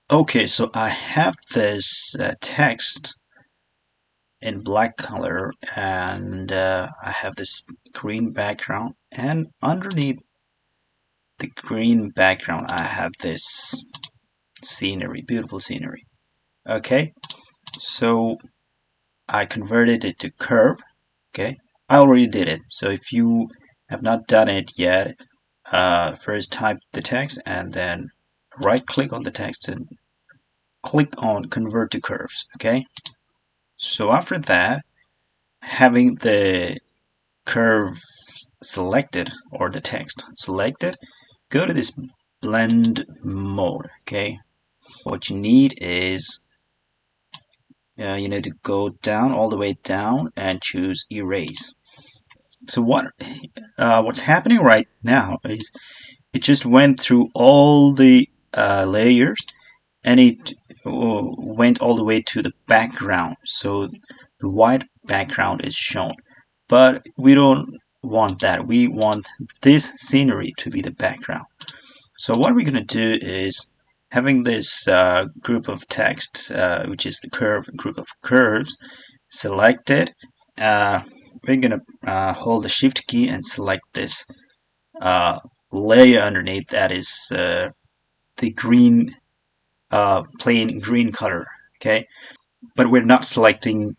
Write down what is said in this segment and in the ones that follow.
Okay, so I have this text in black color and I have this green background, and underneath the green background I have this scenery, beautiful scenery. Okay, so I converted it to curve. Okay, I already did it. So if you have not done it yet, first type the text and then right click on the text and click on convert to curves. Okay, so after that, having the curve selected or the text selected, go to this blend mode. Okay, what you need is you need to go down, all the way down, and choose erase. So what's happening right now is it just went through all the layers, and it went all the way to the background. So the white background is shown, but we don't want that. We want this scenery to be the background. So what we're going to do is, having this group of text, which is the group of curves selected, uh, we're going to hold the shift key and select this uh, layer underneath, that is the green, plain green color. Okay, but we're not selecting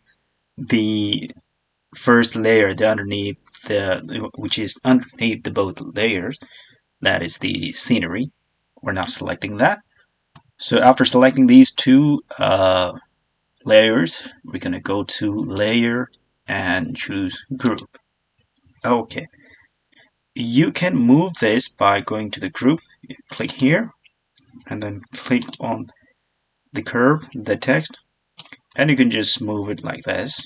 the first layer, the underneath, which is underneath the both layers, that is the scenery. We're not selecting that. So after selecting these two layers, we're gonna go to layer and choose group. Okay, you can move this by going to the group, click here, and then click on the curve, the text, and you can just move it like this.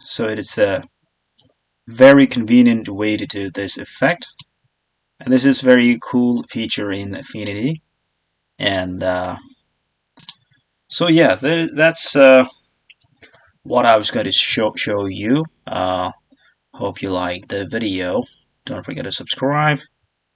So it is a very convenient way to do this effect, and this is very cool feature in Affinity. And so yeah, that's what I was going to show you. Hope you like the video. Don't forget to subscribe.